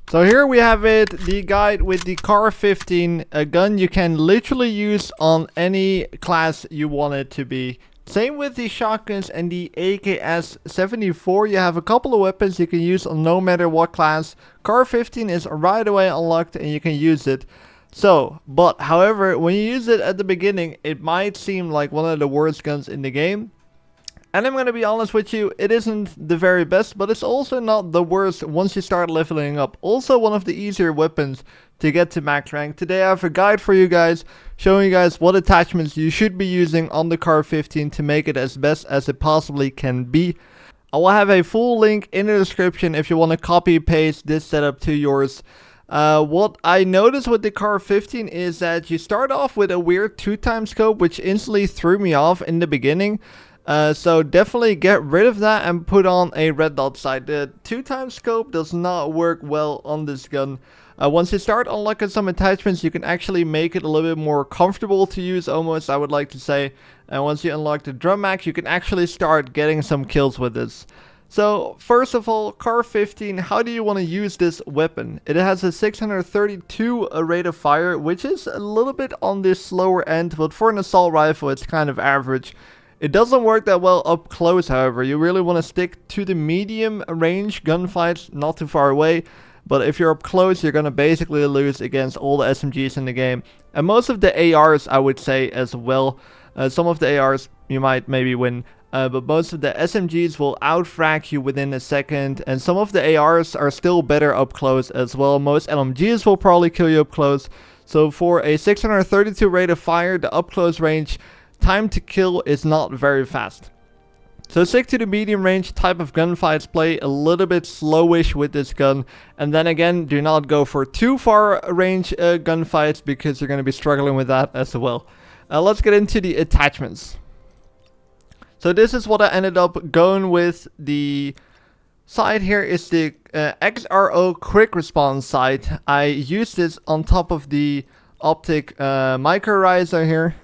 So here we have it, the guide with the CAR-15, a gun you can literally use on any class you want it to be. Same with the shotguns and the AKS-74, you have a couple of weapons you can use on no matter what class. CAR-15 is right away unlocked and you can use it. So, but however, when you use it at the beginning, it might seem like one of the worst guns in the game. And I'm going to be honest with you, it isn't the very best, but it's also not the worst once you start leveling up. Also one of the easier weapons to get to max rank. Today I have a guide for you guys, showing you guys what attachments you should be using on the CAR-15 to make it as best as it possibly can be. I will have a full link in the description if you want to copy paste this setup to yours. What I noticed with the CAR-15 is that you start off with a weird 2x scope, which instantly threw me off in the beginning. So definitely get rid of that and put on a red dot sight. The 2x scope does not work well on this gun. Once you start unlocking some attachments, you can actually make it a little bit more comfortable to use, almost, I would like to say. And once you unlock the drum mag, you can actually start getting some kills with this. So first of all, CAR-15, how do you want to use this weapon? It has a 632 rate of fire, which is a little bit on the slower end, but for an assault rifle, it's kind of average. It doesn't work that well up close, however. You really want to stick to the medium range gunfights, not too far away. But if you're up close, you're going to basically lose against all the SMGs in the game. And most of the ARs, I would say, as well. Some of the ARs you might maybe win. But most of the SMGs will outfrag you within a second. And some of the ARs are still better up close as well. Most LMGs will probably kill you up close. So for a 632 rate of fire, the up close range time to kill is not very fast. So stick to the medium range type of gunfights, play a little bit slowish with this gun, and then again do not go for too far range gunfights because you're going to be struggling with that as well. Let's get into the attachments. So this is what I ended up going with. The sight here is the XRO quick response sight. I used this on top of the optic micro riser here.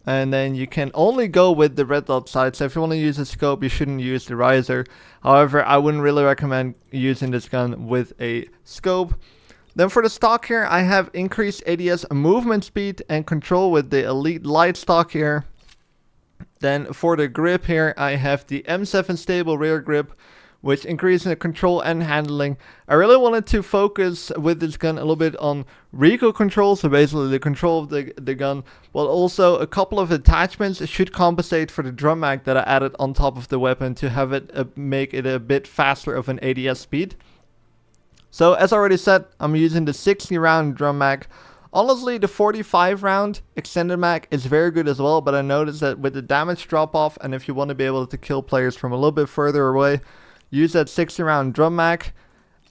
And then you can only go with the red dot sight. So if you want to use a scope, you shouldn't use the riser. However, I wouldn't really recommend using this gun with a scope. Then for the stock here, I have increased ADS movement speed and control with the Elite Light stock here. Then for the grip here, I have the M7 stable rear grip, which increases the control and handling. I really wanted to focus with this gun a little bit on recoil control, so basically the control of the gun, but also a couple of attachments should compensate for the drum mag that I added on top of the weapon to have it make it a bit faster of an ADS speed. So as I already said, I'm using the 60 round drum mag. Honestly, the 45 round extended mag is very good as well, but I noticed that with the damage drop off, and if you want to be able to kill players from a little bit further away, use that 60 round drum mag.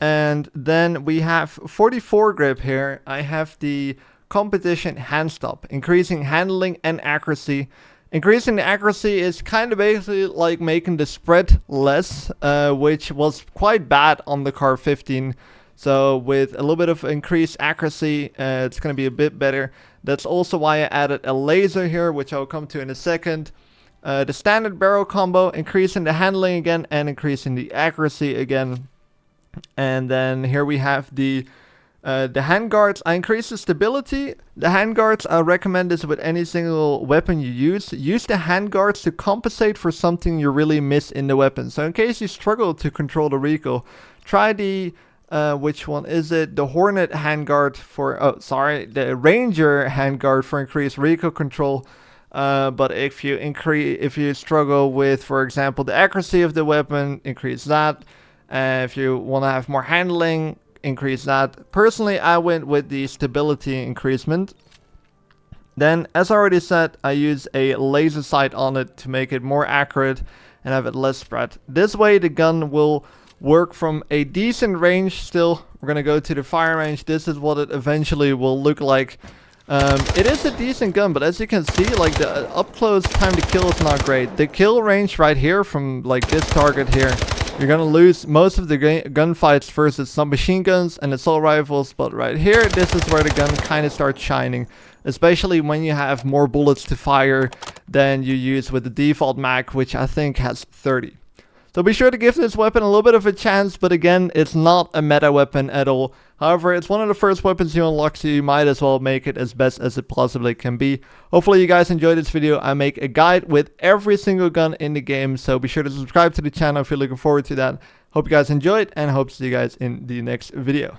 And then we have 44 grip here. I have the competition hand stop, increasing handling and accuracy. Increasing the accuracy is kind of basically like making the spread less, which was quite bad on the CAR-15. So with a little bit of increased accuracy, it's going to be a bit better. That's also why I added a laser here, which I'll come to in a second. The standard barrel combo, increasing the handling again and increasing the accuracy again. And then here we have the handguards. I increased the stability. The handguards, I recommend this with any single weapon you use. Use the handguards to compensate for something you really miss in the weapon. So in case you struggle to control the recoil, try the which one is it? The Hornet handguard for, the Ranger handguard for increased recoil control. But if you struggle with, for example, the accuracy of the weapon, increase that. If you want to have more handling, increase that. Personally, I went with the stability increasement. Then, as I already said, I use a laser sight on it to make it more accurate and have it less spread. This way, the gun will work from a decent range still. We're going to go to the fire range. This is what it eventually will look like. It is a decent gun, but as you can see, like the up close time to kill is not great. The kill range right here from like this target here, you're gonna lose most of the gunfights versus some machine guns and assault rifles, but right here, this is where the gun kind of starts shining, especially when you have more bullets to fire than you use with the default mag, which I think has 30. So be sure to give this weapon a little bit of a chance, but again, it's not a meta weapon at all. However, it's one of the first weapons you unlock, so you might as well make it as best as it possibly can be. Hopefully you guys enjoyed this video. I make a guide with every single gun in the game, so be sure to subscribe to the channel if you're looking forward to that. Hope you guys enjoyed, and hope to see you guys in the next video.